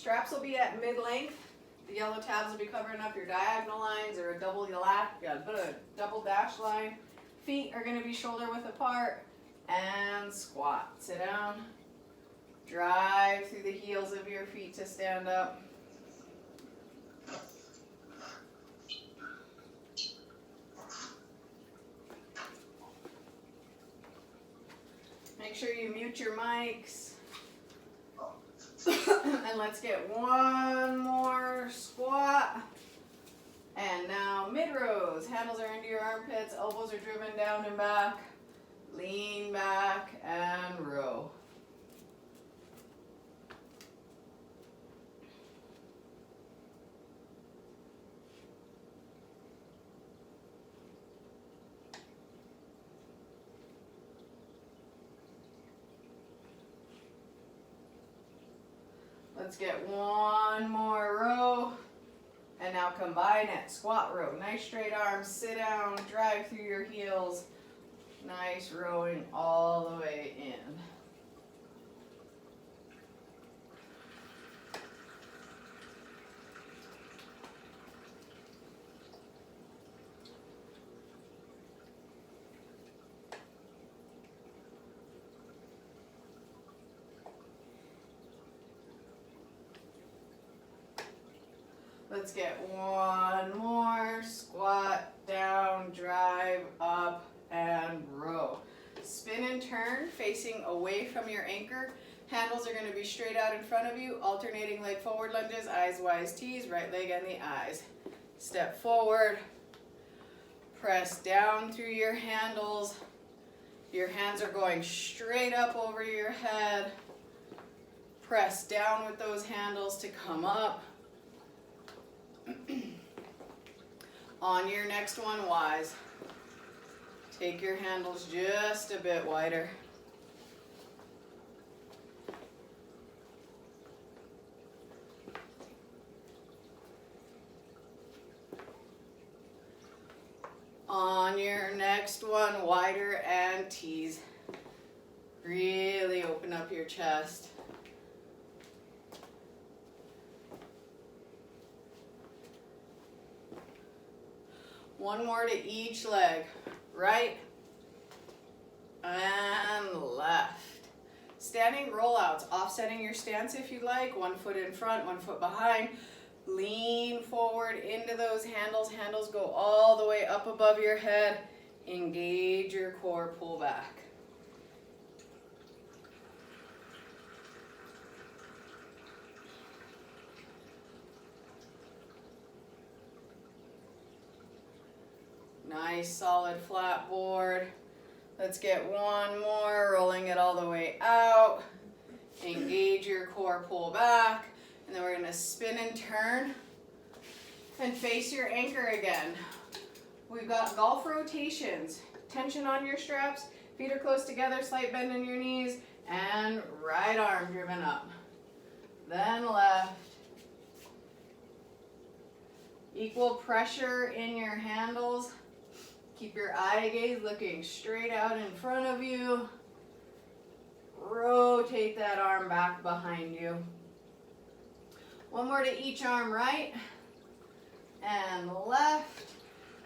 Straps will be at mid-length. The yellow tabs will be covering up your diagonal lines or a double dash line. Feet are going to be shoulder width apart. And squat. Sit down. Drive through the heels of your feet to stand up. Make sure you mute your mics. And let's get one more squat. And now mid-rows. Handles are into your armpits. Elbows are driven down and back. Lean back and row. Let's get one more row. And now combine it. Squat row. Nice straight arms. Sit down. Drive through your heels. Nice rowing all the way in. Let's get one more. Squat, down, drive, up, and row. Spin and turn, facing away from your anchor. Handles are going to be straight out in front of you. Alternating leg forward lunges, eyes wise T's, right leg and the eyes. Step forward. Press down through your handles. Your hands are going straight up over your head. Press down with those handles to come up. On your next one, wise. Take your handles just a bit wider. On your next one, wider and tease. Really open up your chest. One more to each leg. Right and left. Standing rollouts, offsetting your stance if you like. One foot in front, one foot behind. Lean forward into those handles. Handles go all the way up above your head. Engage your core, pull back. Nice solid flat board. Let's get one more, rolling it all the way out. Engage your core, pull back. And then we're going to spin and turn and face your anchor again. We've got golf rotations. Tension on your straps. Feet are close together, slight bend in your knees. And right arm driven up. Then left. Equal pressure in your handles. Keep your eye gaze looking straight out in front of you. Rotate that arm back behind you. One more to each arm, right and left.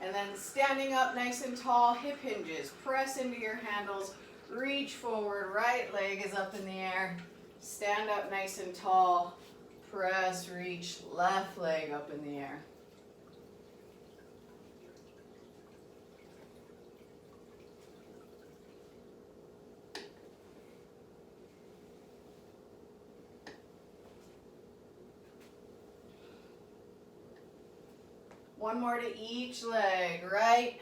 And then standing up nice and tall, hip hinges. Press into your handles. Reach forward, right leg is up in the air. Stand up nice and tall. Press, reach, left leg up in the air. One more to each leg, right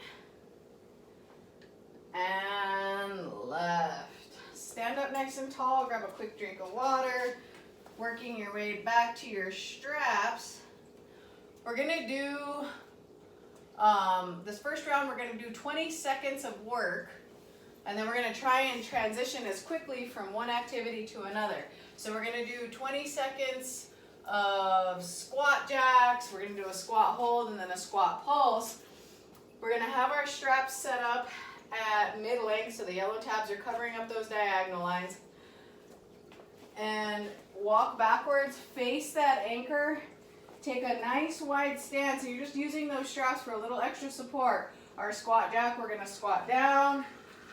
and left. Stand up nice and tall, grab a quick drink of water, working your way back to your straps. We're gonna do, this first round we're gonna do 20 seconds of work, and then we're gonna try and transition as quickly from one activity to another. So we're gonna do 20 seconds of squat jacks, we're going to do a squat hold and then a squat pulse. We're going to have our straps set up at mid-length so the yellow tabs are covering up those diagonal lines. And walk backwards, face that anchor, take a nice wide stance, and you're just using those straps for a little extra support. Our squat jack, we're gonna squat down,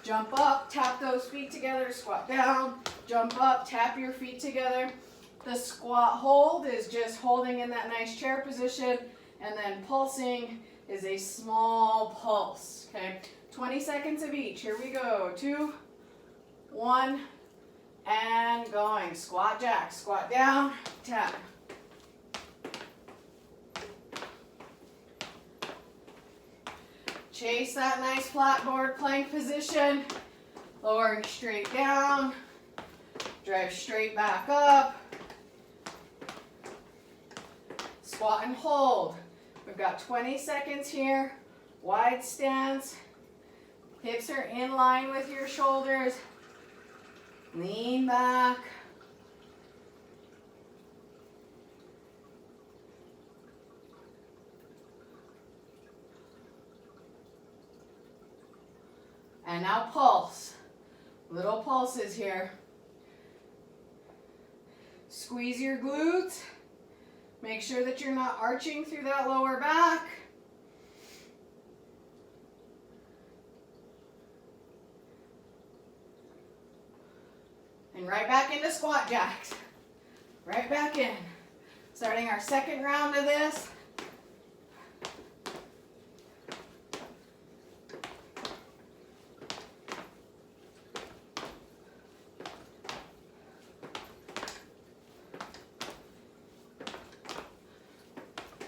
jump up, tap those feet together, squat down, jump up, tap your feet together. The squat hold is just holding in that nice chair position, and then pulsing is a small pulse, okay? 20 seconds of each. Here we go. 2, 1, and going. Squat jack, squat down, tap. Chase that nice flat board plank position. Lowering straight down. Drive straight back up. Squat and hold. We've got 20 seconds here. Wide stance. Hips are in line with your shoulders. Lean back. And now pulse. Little pulses here. Squeeze your glutes. Make sure that you're not arching through that lower back. And right back into squat jacks. Right back in. Starting our second round of this.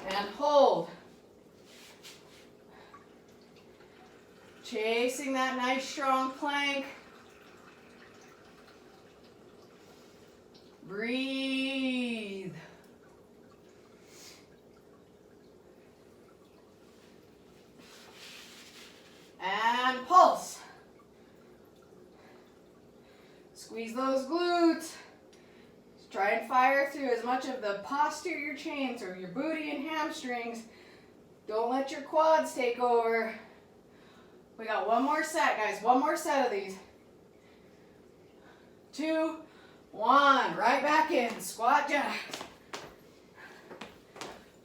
And hold. Chasing that nice strong plank. Breathe. And pulse. Squeeze those glutes. Try and fire through as much of the posterior chains or your booty and hamstrings. Don't let your quads take over. We got one more set, guys. One more set of these. 2, 1. Right back in. Squat jack.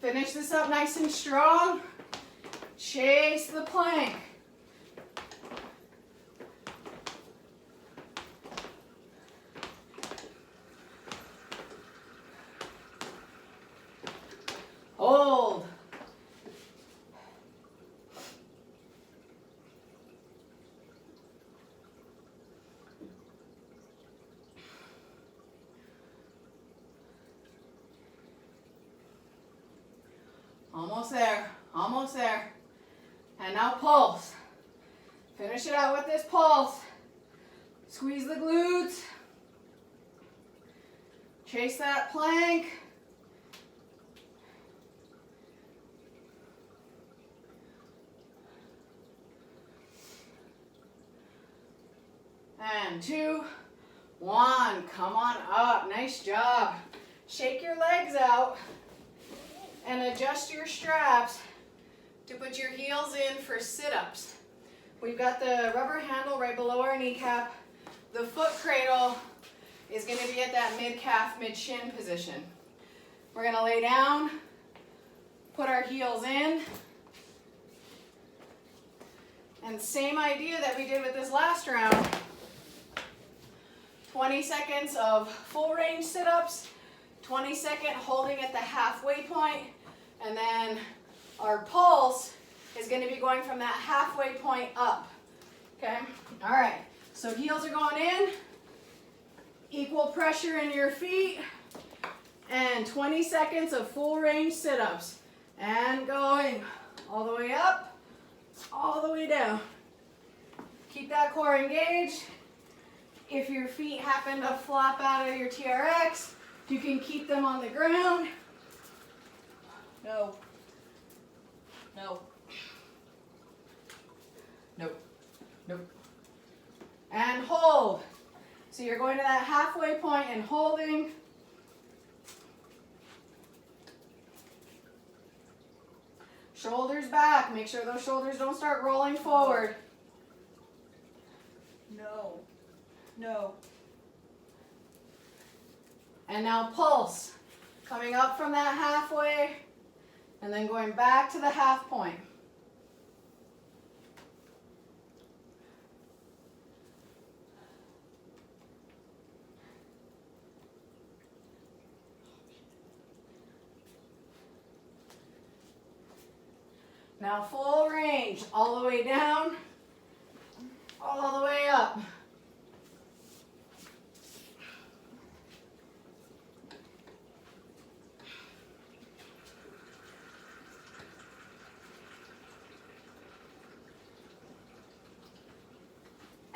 Finish this up nice and strong. Chase the plank. Hold. Almost there, almost there. And now pulse. Finish it out with this pulse. Squeeze the glutes. Chase that plank. And 2, 1. Come on up. Nice job. Shake your legs out and adjust your straps to put your heels in for sit-ups. We've got the rubber handle right below our kneecap. The foot cradle is going to be at that mid-calf, mid-shin position. We're going to lay down, put our heels in, and same idea that we did with this last round. 20 seconds of full range sit-ups, 20-second holding at the halfway point, and then our pulse is going to be going from that halfway point up. Okay? All right. So heels are going in, equal pressure in your feet, and 20 seconds of full range sit-ups. And going all the way up, all the way down. Keep that core engaged. If your feet happen to flop out of your TRX, you can keep them on the ground. No. No. Nope. Nope. And hold. So you're going to that halfway point and holding. Shoulders back. Make sure those shoulders don't start rolling forward. No. No. And And now pulse. Coming up from that halfway and then going back to the half point. Now full range, all the way down, all the way up.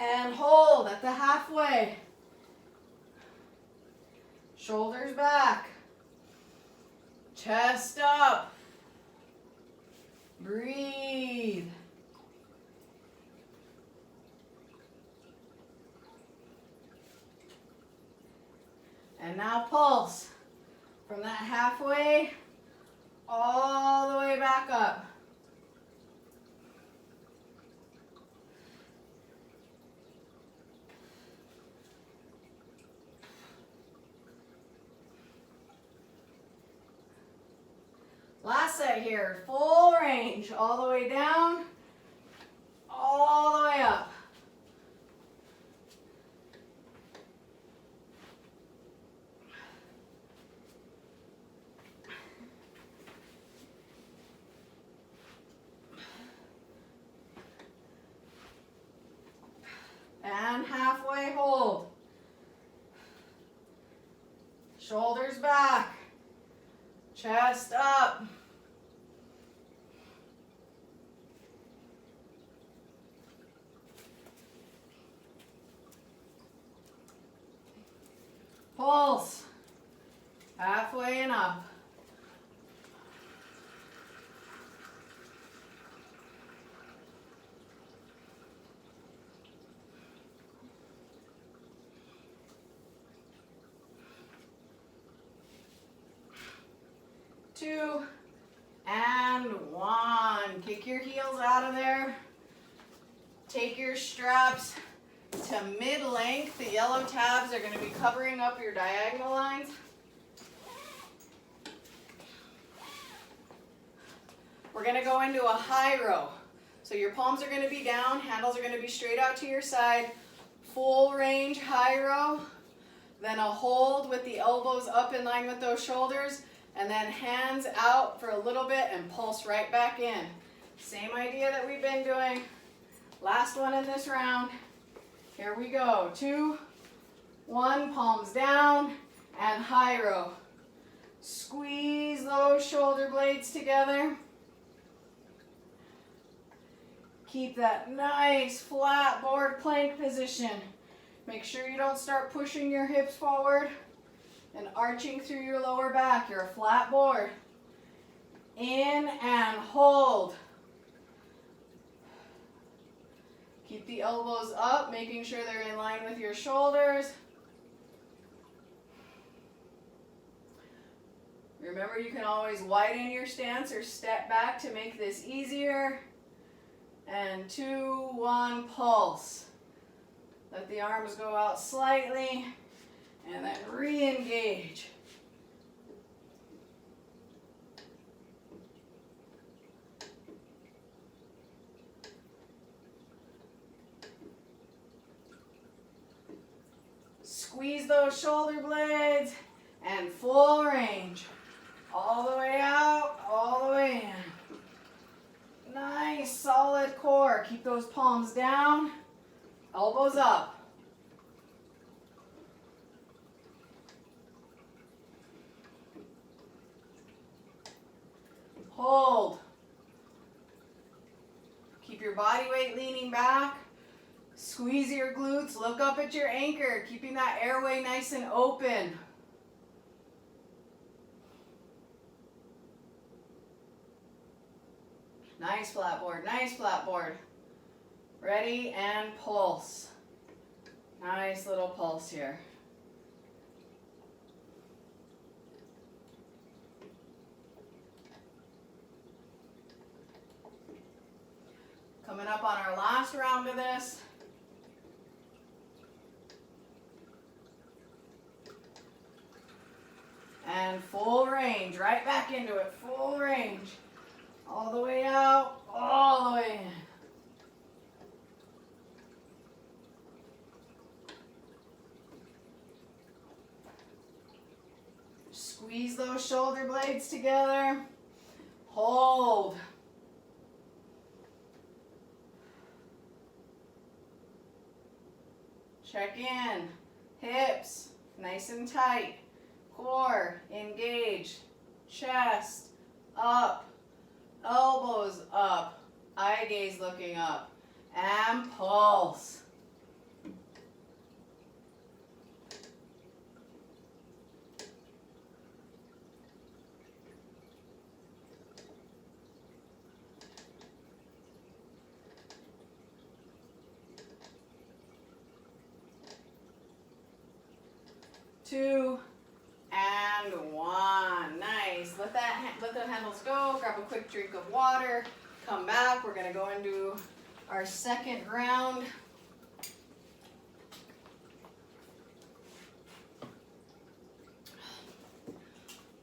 And hold at the halfway. Shoulders back. Chest up. Breathe. And now pulse from that halfway all the way back up. Last set here, full range, all the way down, all the way up. And halfway hold. Shoulders back. Chest up. Pulse. Halfway and up. Two and one. Kick your heels out of there. Take your straps to mid-length. The yellow tabs are going to be covering up your diagonal lines. We're going to go into a high row. So your palms are going to be down, handles are going to be straight out to your side. Full range high row. Then a hold with the elbows up in line with those shoulders. And then hands out for a little bit and pulse right back in. Same idea that we've been doing. Last one in this round. Here we go. 2, 1, palms down and high row. Squeeze those shoulder blades together. Keep that nice flat board plank position. Make sure you don't start pushing your hips forward and arching through your lower back. You're a flat board. In and hold. Keep the elbows up, making sure they're in line with your shoulders. Remember, you can always widen your stance or step back to make this easier. And 2, 1, pulse. Let the arms go out slightly. And then re-engage. Squeeze those shoulder blades and full range. All the way out, all the way in. Nice, solid core. Keep those palms down, elbows up. Hold. Keep your body weight leaning back. Squeeze your glutes. Look up at your anchor, keeping that airway nice and open. Nice flat board, nice flat board. Ready and pulse. Nice little pulse here. Coming up on our last round of this. range, right back into it, full range. All the way out, all the way in. Squeeze those shoulder blades together. Hold. Check in. Hips, nice and tight. Core, engage. Chest, up. Elbows up. Eye gaze looking up. And pulse. Two, and one. Nice. Let the handles go. Grab a quick drink of water. Come back. We're going to go into our second round.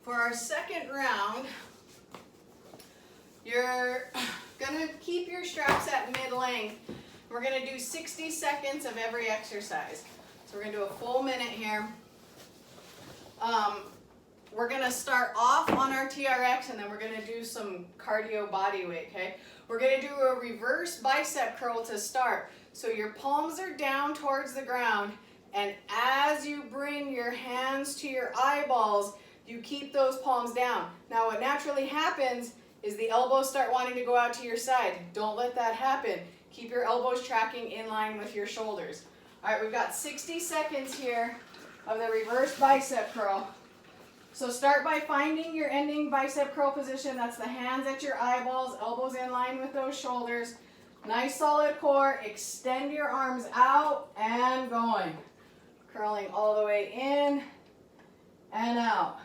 For our second round, you're going to keep your straps at mid-length. We're going to do 60 seconds of every exercise. So we're going to do a full minute here. We're going to start off on our TRX and then we're going to do some cardio body weight, okay? We're going to do a reverse bicep curl to start. So your palms are down towards the ground, and as you bring your hands to your eyeballs, you keep those palms down. Now what naturally happens is the elbows start wanting to go out to your side. Don't let that happen. Keep your elbows tracking in line with your shoulders. All right, we've got 60 seconds here of the reverse bicep curl. So start by finding your ending bicep curl position. That's the hands at your eyeballs, elbows in line with those shoulders. Nice solid core. Extend your arms out and going. Curling all the way in and out.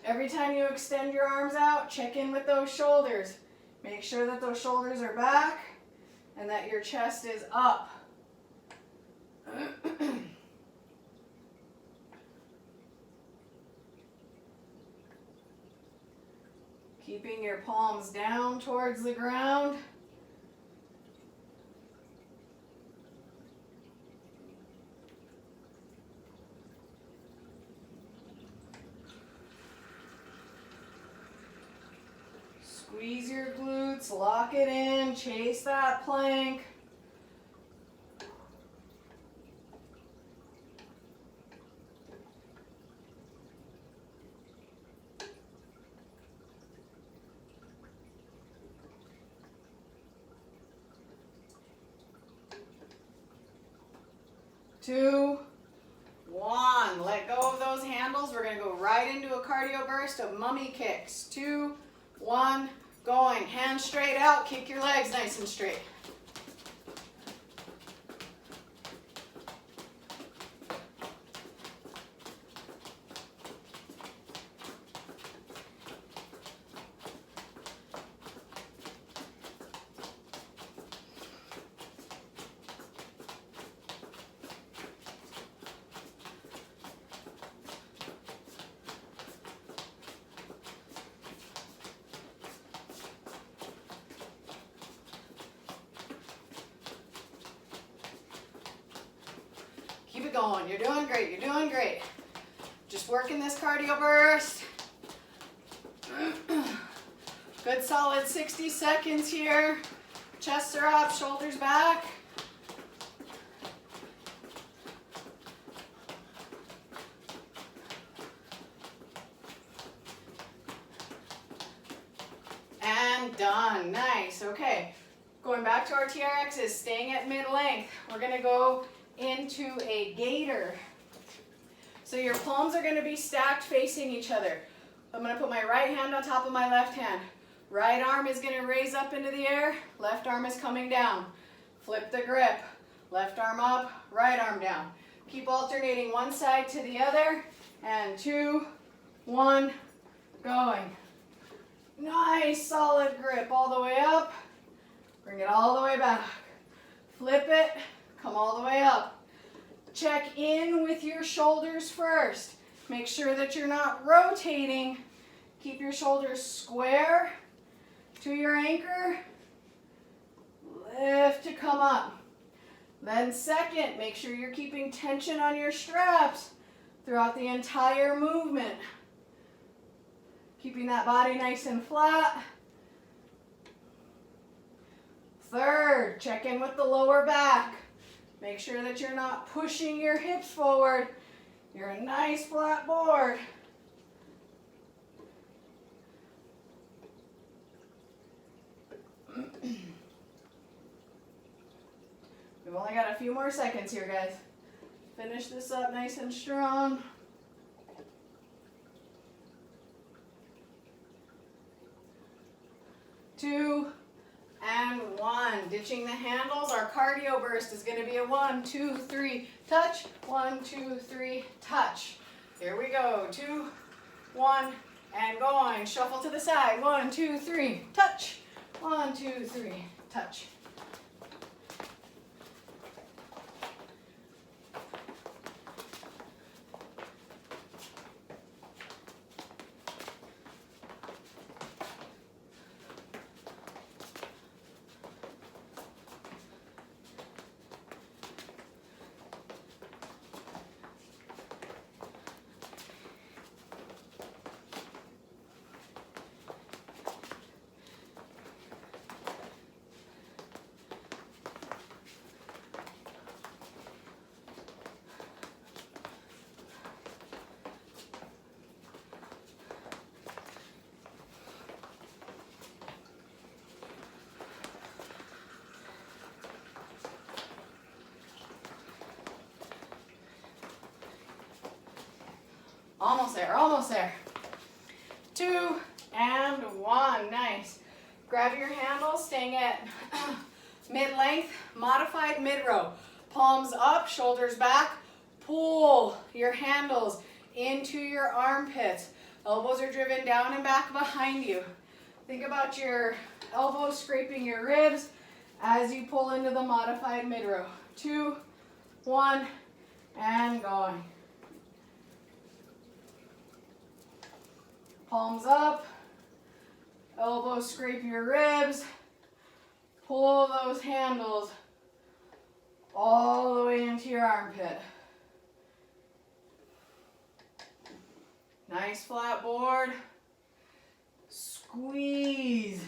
Every time you extend your arms out, check in with those shoulders. Make sure that those shoulders are back and that your chest is up. Keeping your palms down towards the ground. Squeeze your glutes, lock it in, chase that plank. Two, one. Let go of those handles. We're going to go right into a cardio burst of mummy kicks. 2, 1, going. Hands straight out. Kick your legs nice and straight. Keep it going. You're doing great. You're doing great. Just working this cardio burst. Good solid 60 seconds here. Chests are up, shoulders back. And done. Nice. Okay. Going back to our TRXs, staying at mid-length. We're going to go into a gator. So your palms are going to be stacked facing each other. I'm going to put my right hand on top of my left hand. Right arm is going to raise up into the air. Left arm is coming down. Flip the grip. Left arm up, right arm down. Keep alternating one side to the other. And 2, 1, going. Nice solid grip all the way up. Bring it all the way back. Flip it. Come all the way up. Check in with your shoulders first. Make sure that you're not rotating. Keep your shoulders square to your anchor. Lift to come up. Then second, make sure you're keeping tension on your straps throughout the entire movement. Keeping that body nice and flat. Third, check in with the lower back. Make sure that you're not pushing your hips forward. You're a nice flat board. We've only got a few more seconds here, guys. Finish this up nice and strong. 2, and 1. Ditching the handles. Our cardio burst is going to be a 1, 2, 3, touch. 1, 2, 3, touch. Here we go. 2, 1, and going. Shuffle to the side. 1, 2, 3, touch. 1, 2, 3, touch. Almost there, almost there. 2, and 1. Nice. Grab your handles, staying at mid-length, modified mid-row. Palms up, shoulders back. Pull your handles into your armpits. Elbows are driven down and back behind you. Think about your elbows scraping your ribs as you pull into the modified mid-row. 2, 1, and going. Palms up, elbows scrape your ribs, pull those handles all the way into your armpit. Nice flat board. Squeeze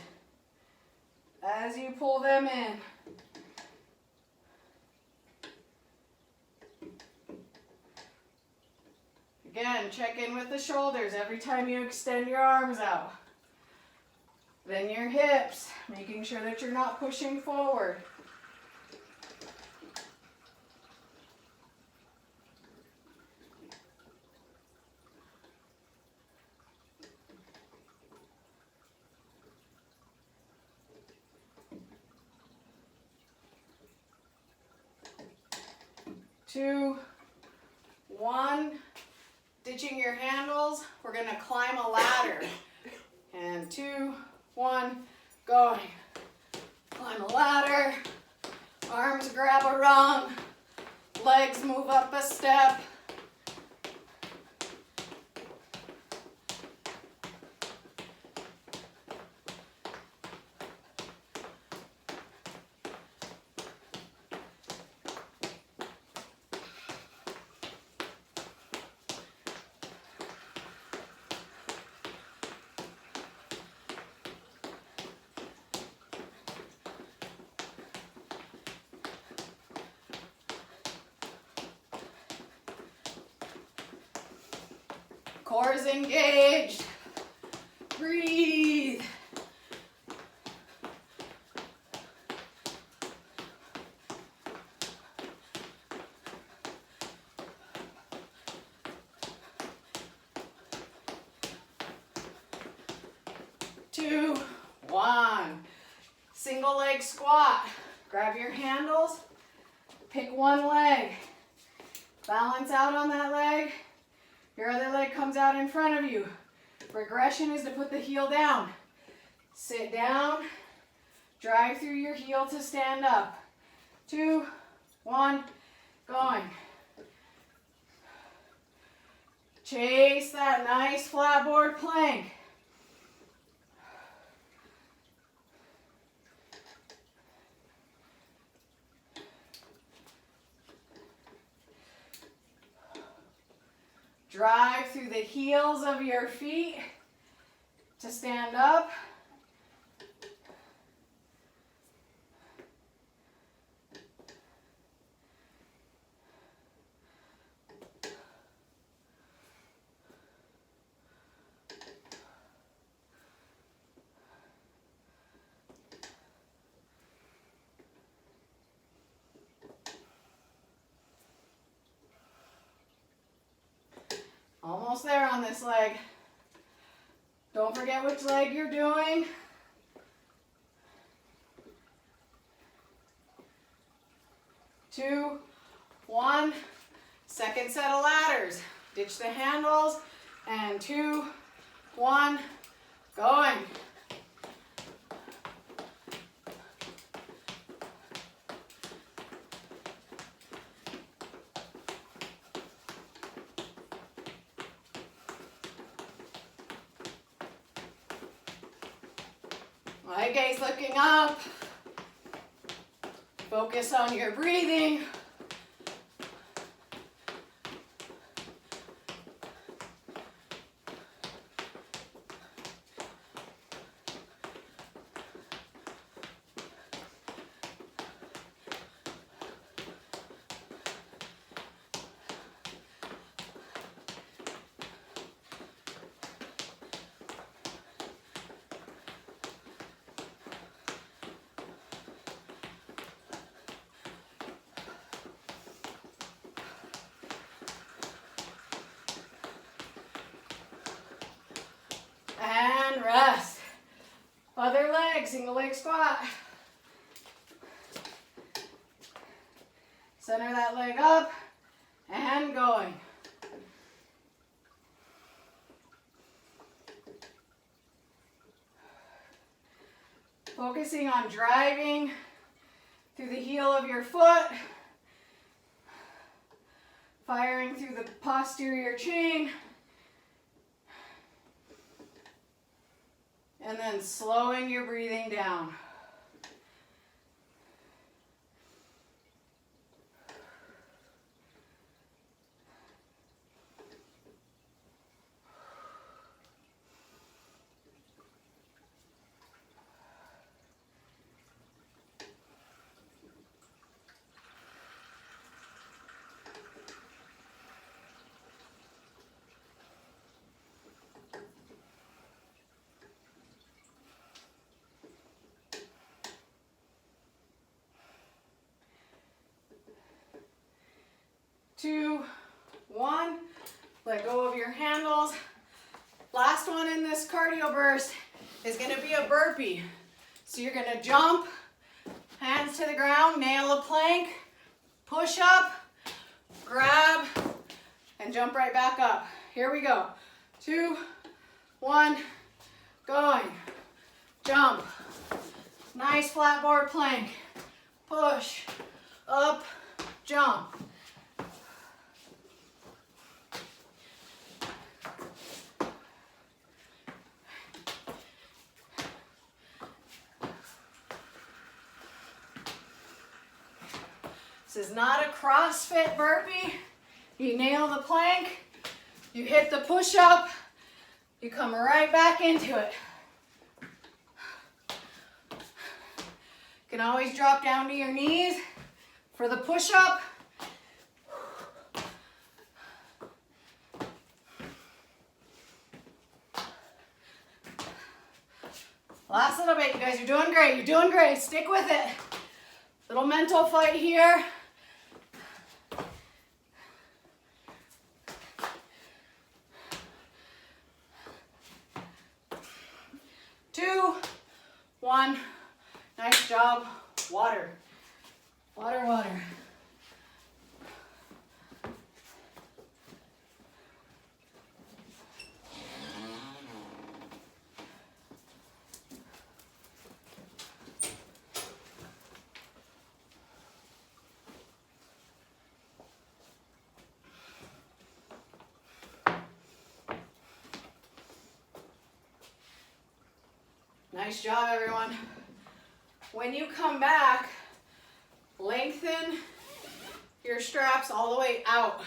as you pull them in. Again, check in with the shoulders every time you extend your arms out. Then your hips, making sure that you're not pushing forward. Two, 1. Ditching your handles, we're going to climb a ladder. And 2, 1, going. Climb a ladder, arms grab a rung, legs move up a step. Core is engaged. Breathe. Two, 1. Single leg squat. Grab your handles. Pick one leg. Balance out on that leg. Your other leg comes out in front of you. Regression is to put the heel down. Sit down. Drive through your heel to stand up. 2, 1, going. Chase that nice flat board plank. Drive through the heels of your feet to stand up. Almost there on this leg. Don't forget which leg you're doing. 2, 1. Second set of ladders. Ditch the handles. And 2, 1. Going. Leg gaze looking up. Focus on your breathing. And rest. Other leg, single leg squat. Center that leg up and going. Focusing on driving through the heel of your foot. Firing through the posterior chain. And then slowing your breathing down. Two, one. Let go of your handles. Last one in this cardio burst is going to be a burpee. So you're going to jump, hands to the ground, nail a plank, push up, grab, and jump right back up. Here we go. 2, 1, going. Jump. Nice flat board plank. Push, up, jump. This is not a CrossFit burpee. You nail the plank, you hit the push-up, you come right back into it. You can always drop down to your knees for the push-up. Last little bit, you guys, you're doing great, you're doing great. Stick with it. Little mental fight here. Two, one. Nice job. Water. Water, water. Nice job, everyone. When you come back, lengthen your straps all the way out.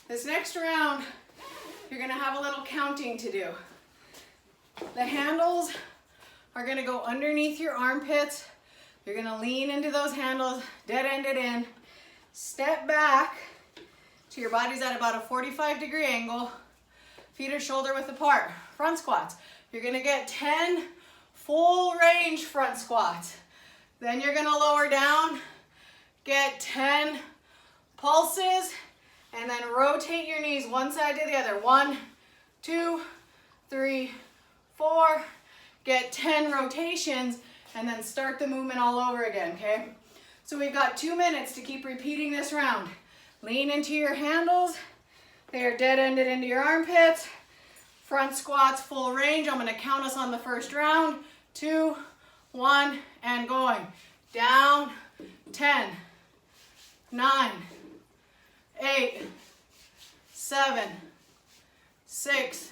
This next round, you're gonna have a little counting to do. The handles are gonna go underneath your armpits. You're gonna lean into those handles, dead-ended in. Step back till your body's at about a 45-degree angle. Feet are shoulder width apart. Front squats. You're gonna get 10 full range front squats. Then you're gonna lower down, get 10 pulses, and then rotate your knees one side to the other. 1, 2, 3, 4. Get 10 rotations, and then start the movement all over again, okay? So we've got 2 minutes to keep repeating this round. Lean into your handles. They are dead-ended into your armpits. Front squats, full range. I'm gonna count us on the first round. 2, 1, and going. Down, 10, 9, 8, 7, 6,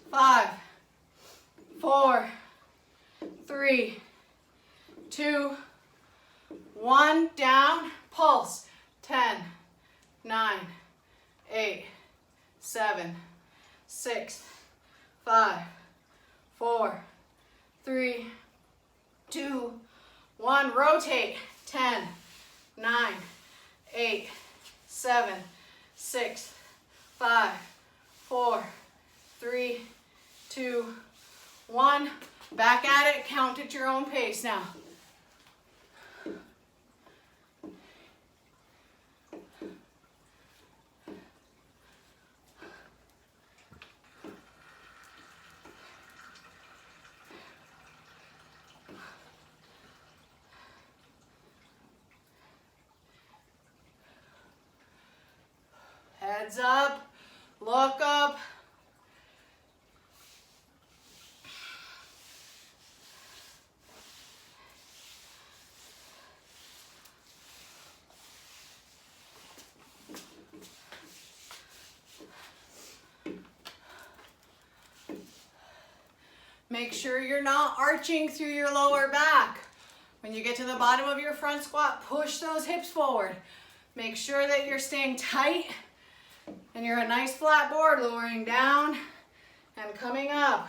5, 4, 3, 2, 1. Down, pulse. 10, 9, 8, 7, 6, 5, 4, 3, 2, 1. Rotate. 10, 9, 8, 7, 6, 5, 4, 3, 2, 1. Back at it. Count at your own pace now. Heads up, look up. Make sure you're not arching through your lower back. When you get to the bottom of your front squat, push those hips forward. Make sure that you're staying tight and you're a nice flat board, lowering down and coming up.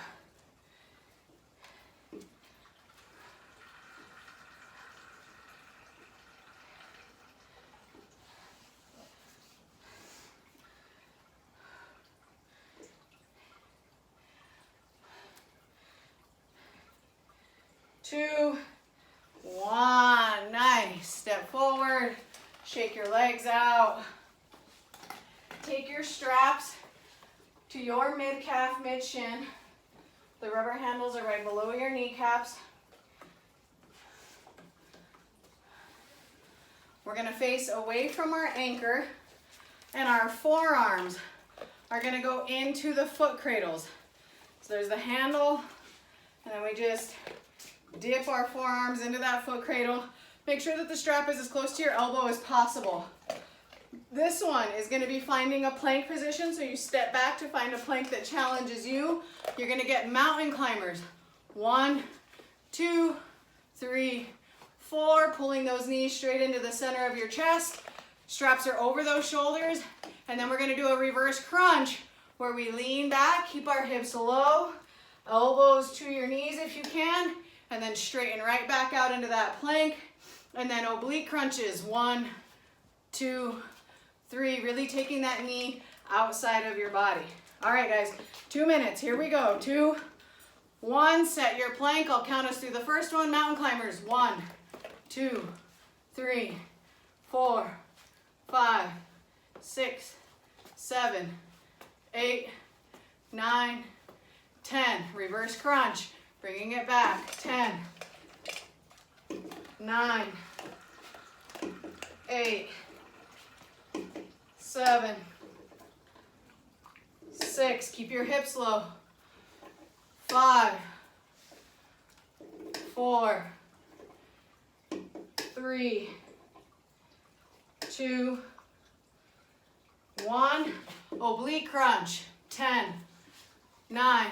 Two, one, nice. Step forward, shake your legs out. Take your straps to your mid-calf, mid-shin. The rubber handles are right below your kneecaps. We're gonna face away from our anchor, and our forearms are gonna go into the foot cradles. So there's the handle, and then we just dip our forearms into that foot cradle. Make sure that the strap is as close to your elbow as possible. This one is going to be finding a plank position, so you step back to find a plank that challenges you. You're going to get mountain climbers. 1, 2, 3, 4. Pulling those knees straight into the center of your chest. Straps are over those shoulders. And then we're going to do a reverse crunch where we lean back, keep our hips low, elbows to your knees if you can, and then straighten right back out into that plank. And then oblique crunches. 1, 2, 3. Really taking that knee outside of your body. All right, guys, 2 minutes. Here we go. 2, 1. Set your plank. I'll count us through the first one. Mountain climbers. 1, 2, 3, 4, 5, 6, 7, 8, 9, 10. Reverse crunch. Bringing it back. 10, 9, 8, 7, 6. Keep your hips low. 5, 4, 3, 2, 1. Oblique crunch. 10, 9,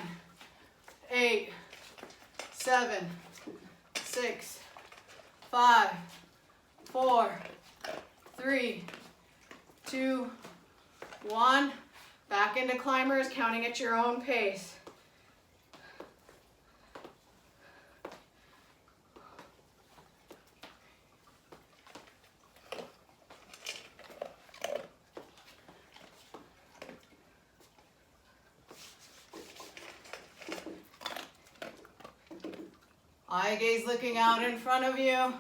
8, 7, 6, 5, 4, 3, 2, 1. Back into climbers, counting at your own pace. Eye gaze looking out in front of you.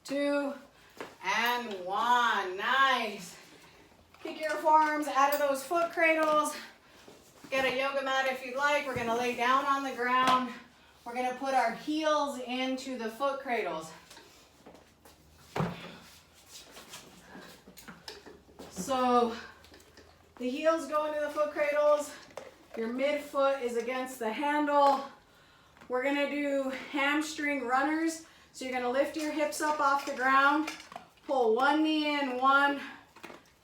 Two, and 1. Nice. Kick your forearms out of those foot cradles. Get a yoga mat if you'd like. We're going to lay down on the ground. We're going to put our heels into the foot cradles. So the heels go into the foot cradles. Your midfoot is against the handle. We're going to do hamstring runners. So you're going to lift your hips up off the ground, pull one knee in, 1,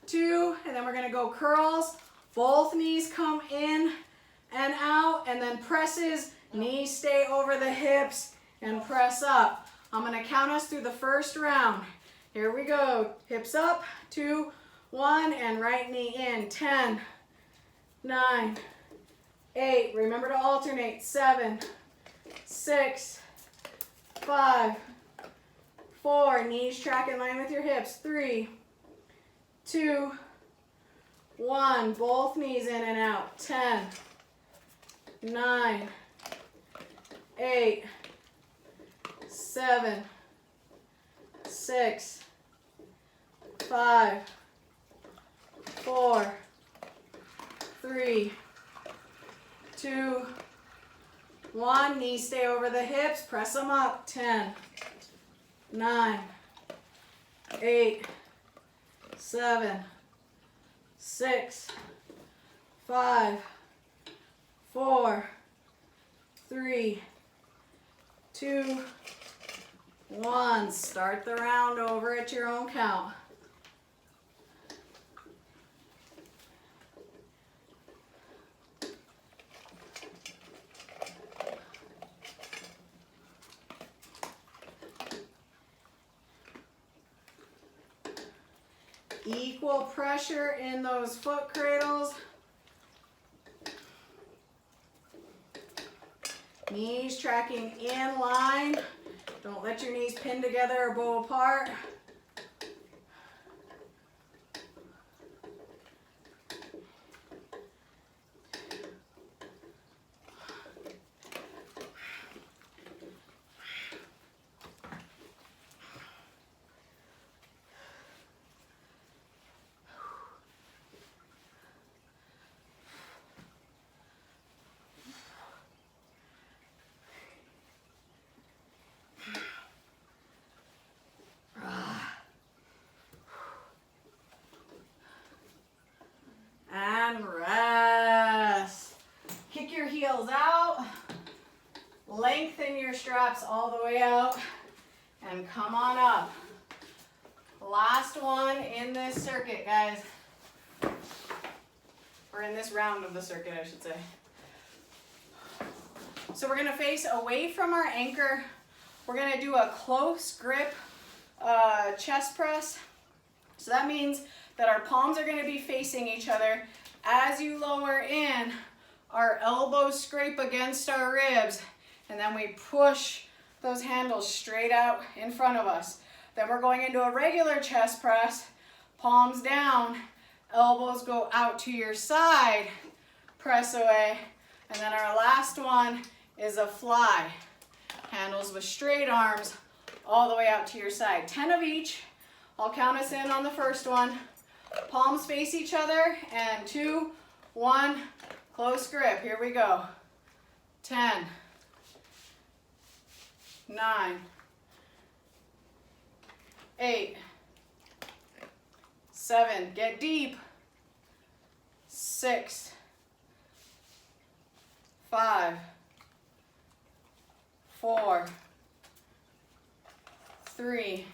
2, and then we're going to go curls. Both knees come in and out, and then presses, knees stay over the hips, and press up. I'm going to count us through the first round. Here we go. Hips up, 2, 1, and right knee in. 10, 9, 8. Remember to alternate. 7, 6, 5, 4, knees track in line with your hips. 3, 2, 1, both knees in and out. 10, 9, 8, 7, 6, 5, 4, 3, 2, 1, knees stay over the hips, press them up. 10, 9, 8, 7, 6, 5, 4, 3, 2, 1. Start the round over at your own count. Equal pressure in those foot cradles. Knees tracking in line. Don't let your knees pin together or bow apart. And rest. Kick your heels out. Lengthen your straps all the way out. And come on up. Last one in this circuit, guys. Or in this round of the circuit, I should say. So we're going to face away from our anchor. We're going to do a close grip chest press. So that means that our palms are going to be facing each other. As you lower in, our elbows scrape against our ribs, and then we push those handles straight out in front of us. Then we're going into a regular chest press, palms down, elbows go out to your side, press away, and then our last one is a fly. Handles with straight arms all the way out to your side. 10 of each. I'll count us in on the first one. Palms face each other, and 2, 1, close grip. Here we go. 10, 9, 8, 7, get deep. 6, 5, 4, 3,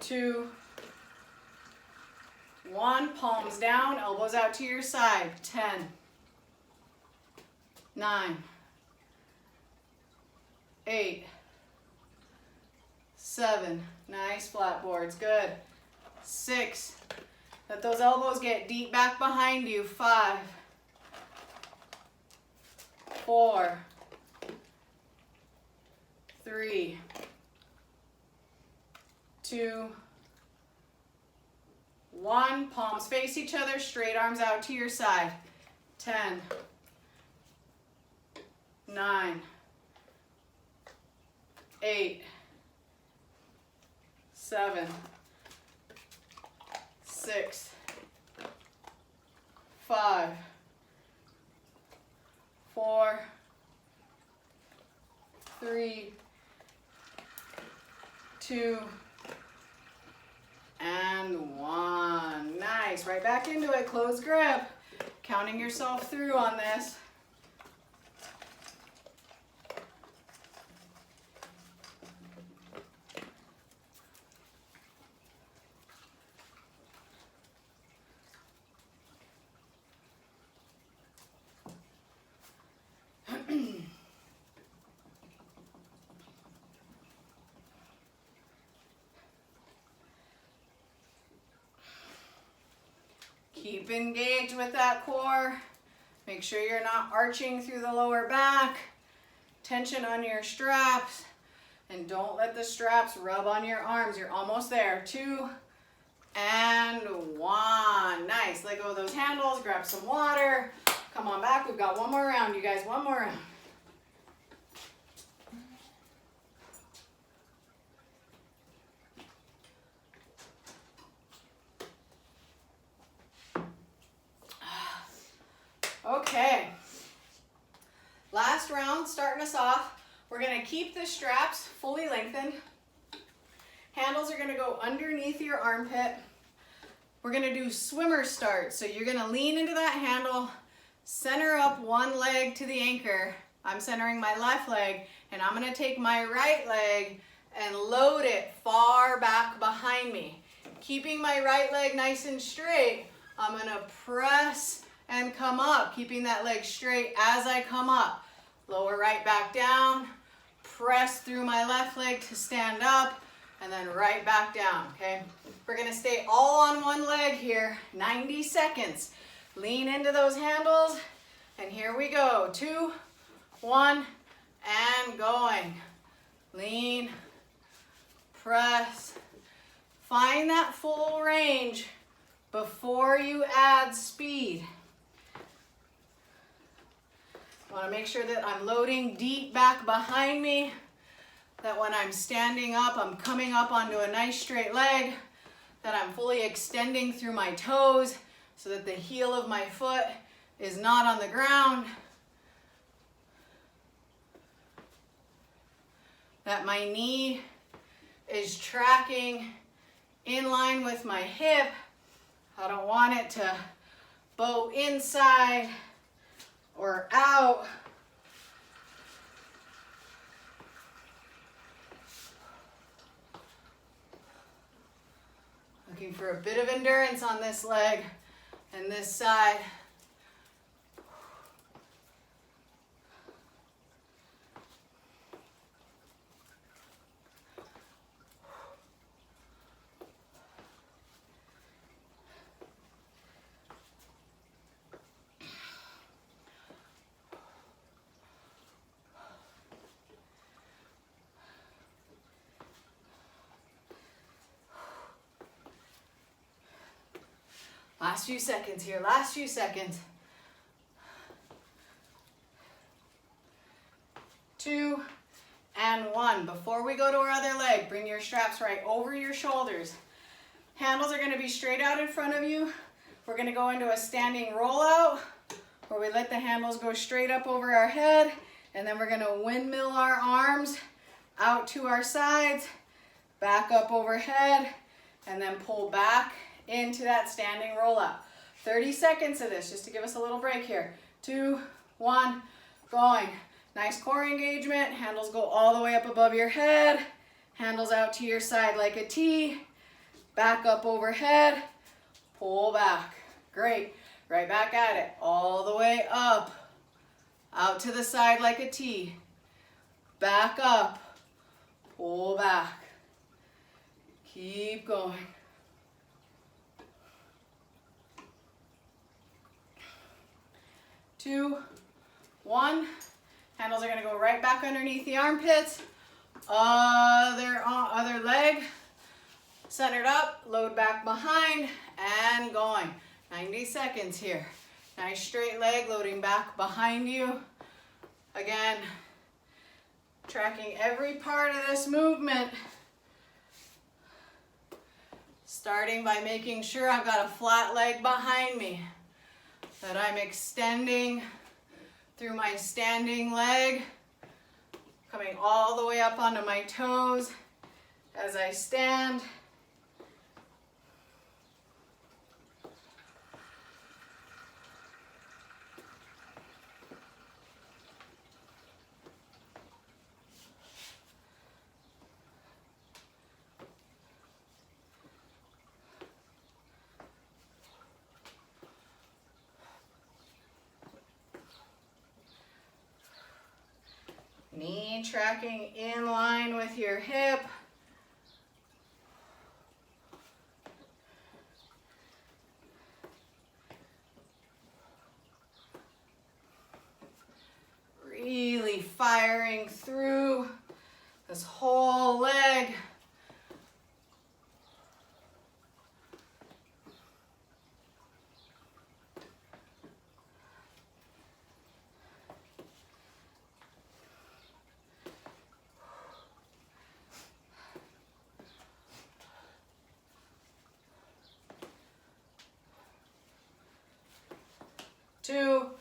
2, 1. Palms down, elbows out to your side. 10, 9, 8, 7. Nice flat boards. Good. 6. Let those elbows get deep back behind you. 5, 4, 3, 2, 1. Palms face each other, straight arms out to your side. 10, 9, 8, 7, 6, 5, 4, 3, 2, and 1. Nice. Right back into it. Close grip. Counting yourself through on this. Keep engaged with that core. Make sure you're not arching through the lower back. Tension on your straps. And don't let the straps rub on your arms. You're almost there. 2 and 1. Nice. Let go of those handles. Grab some water. Come on back. We've got one more round, you guys. One more round. Okay, last round, starting us off. We're going to keep the straps fully lengthened. Handles are going to go underneath your armpit. We're going to do swimmer start. So you're going to lean into that handle, center up one leg to the anchor. I'm centering my left leg, and I'm going to take my right leg and load it far back behind me. Keeping my right leg nice and straight, I'm going to press and come up, keeping that leg straight as I come up. Lower right back down, press through my left leg to stand up, and then right back down, okay? We're gonna stay all on one leg here, 90 seconds. Lean into those handles, and here we go. 2, 1, and going. Lean, press. Find that full range before you add speed. I want to make sure that I'm loading deep back behind me, that when I'm standing up, I'm coming up onto a nice straight leg, that I'm fully extending through my toes so that the heel of my foot is not on the ground, that my knee is tracking in line with my hip. I don't want it to bow inside or out. Looking for a bit of endurance on this leg and this side. Last few seconds here, last few seconds. 2, and 1. Before we go to our other leg, bring your straps right over your shoulders. Handles are going to be straight out in front of you. We're going to go into a standing rollout where we let the handles go straight up over our head, and then we're going to windmill our arms out to our sides, back up overhead, and then pull back into that standing rollout. 30 seconds of this just to give us a little break here. 2, 1, going. Nice core engagement. Handles go all the way up above your head. Handles out to your side like a T. Back up overhead. Pull back. Great. Right back at it. All the way up. Out to the side like a T. Back up. Pull back. Keep going. 2, 1. Handles are going to go right back underneath the armpits. Other leg. Centered up. Load back behind. And going. 90 seconds here. Nice straight leg loading back behind you. Again, tracking every part of this movement. Starting by making sure I've got a flat leg behind me. That I'm extending through my standing leg. Coming all the way up onto my toes as I stand. Knee tracking in line with your hip. Really firing through this whole leg. Two,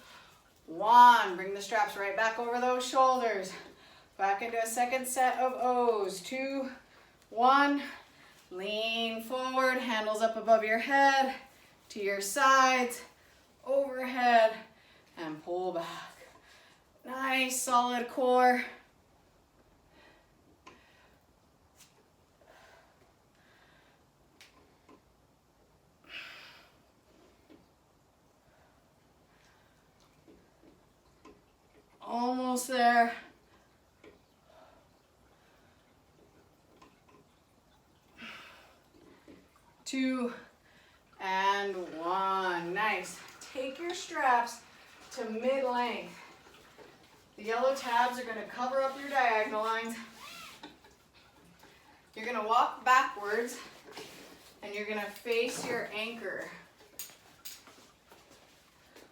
1. Bring the straps right back over those shoulders. Back into a second set of O's. 2, 1. Lean forward, handles up above your head, to your sides, overhead, and pull back. Nice solid core. Almost there. 2, and 1. Nice. Take your straps to mid-length. The yellow tabs are going to cover up your diagonal lines. You're going to walk backwards and you're going to face your anchor.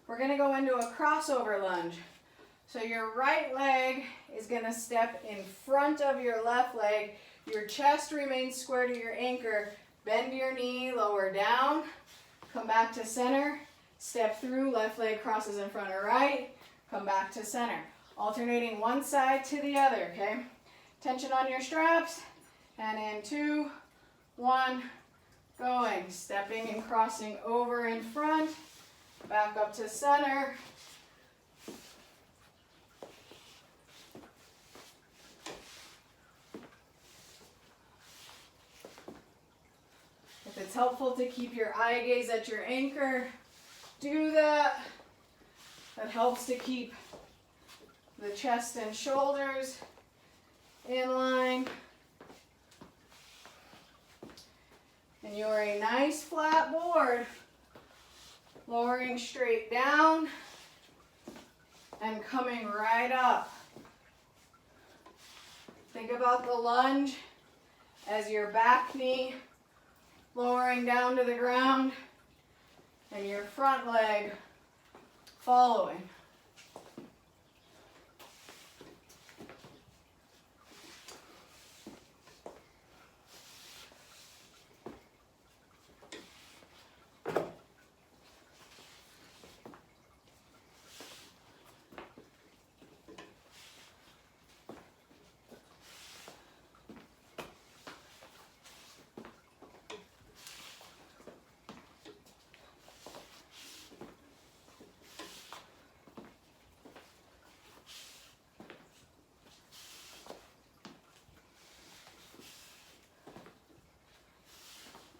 We're going to go into a crossover lunge. So your right leg is going to step in front of your left leg. Your chest remains square to your anchor. Bend your knee, lower down. Come back to center. Step through, left leg crosses in front of right. Come back to center. Alternating one side to the other, okay? Tension on your straps. And in 2, 1, going. Stepping and crossing over in front. Back up to center. If it's helpful to keep your eye gaze at your anchor, do that. That helps to keep the chest and shoulders in line. And you're a nice flat board, lowering straight down and coming right up. Think about the lunge as your back knee lowering down to the ground and your front leg following.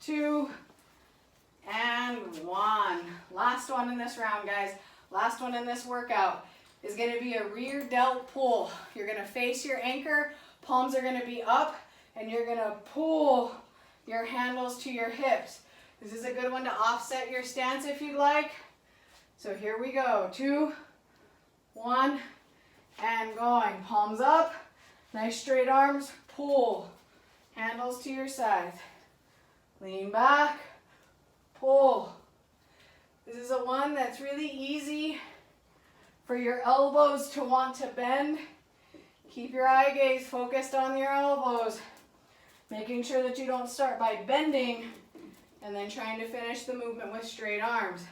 2, and 1. Last one in this round, guys. Last one in this workout is going to be a rear delt pull. You're going to face your anchor, palms are going to be up, and you're going to pull your handles to your hips. This is a good one to offset your stance if you'd like. So here we go. 2, 1, and going. Palms up, nice straight arms, pull. Handles to your sides. Lean back, pull. This is a one that's really easy for your elbows to want to bend. Keep your eye gaze focused on your elbows, making sure that you don't start by bending and then trying to finish the movement with straight arms.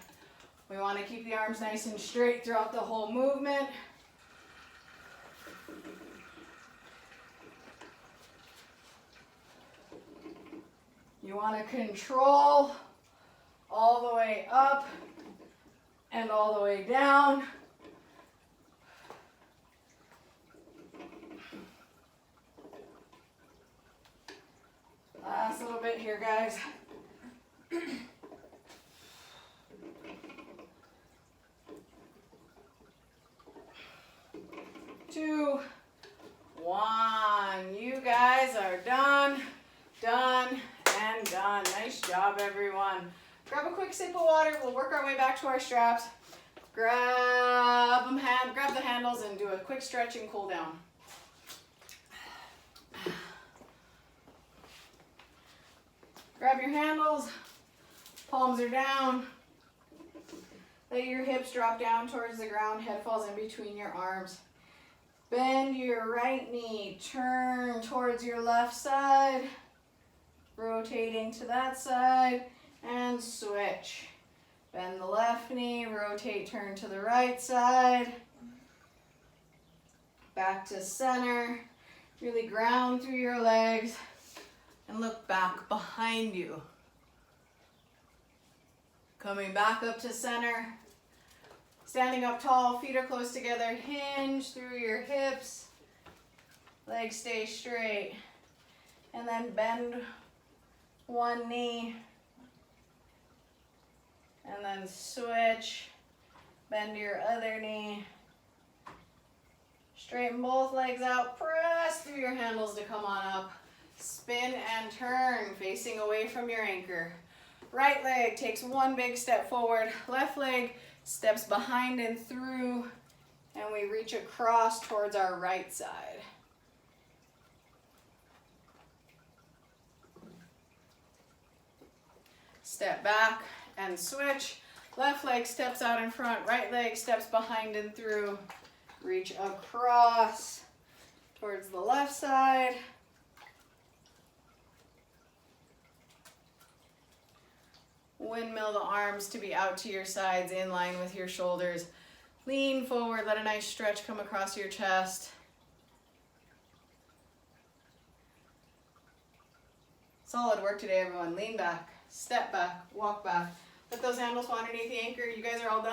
We want to keep the arms nice and straight throughout the whole movement. You want to control all the way up and all the way down. Last little bit here, guys. 2, 1. You guys are done, done, and done. Nice job, everyone. Grab a quick sip of water. We'll work our way back to our straps. Grab the handles and do a quick stretch and cool down. Grab your handles. Palms are down. Let your hips drop down towards the ground. Head falls in between your arms. Bend your right knee. Turn towards your left side. Rotating to that side. And switch. Bend the left knee. Rotate, turn to the right side. Back to center. Really ground through your legs. And look back behind you. Coming back up to center. Standing up tall, feet are close together. Hinge through your hips. Legs stay straight. And then bend one knee. And then switch. Bend your other knee. Straighten both legs out. Press through your handles to come on up. Spin and turn, facing away from your anchor. Right leg takes one big step forward. Left leg steps behind and through, and we reach across towards our right side. Step back and switch. Left leg steps out in front, right leg steps behind and through. Reach across towards the left side. Windmill the arms to be out to your sides, in line with your shoulders. Lean forward, let a nice stretch come across your chest. Solid work today, everyone. Lean back, step back, walk back. Let those handles fall underneath the anchor. You guys are all done.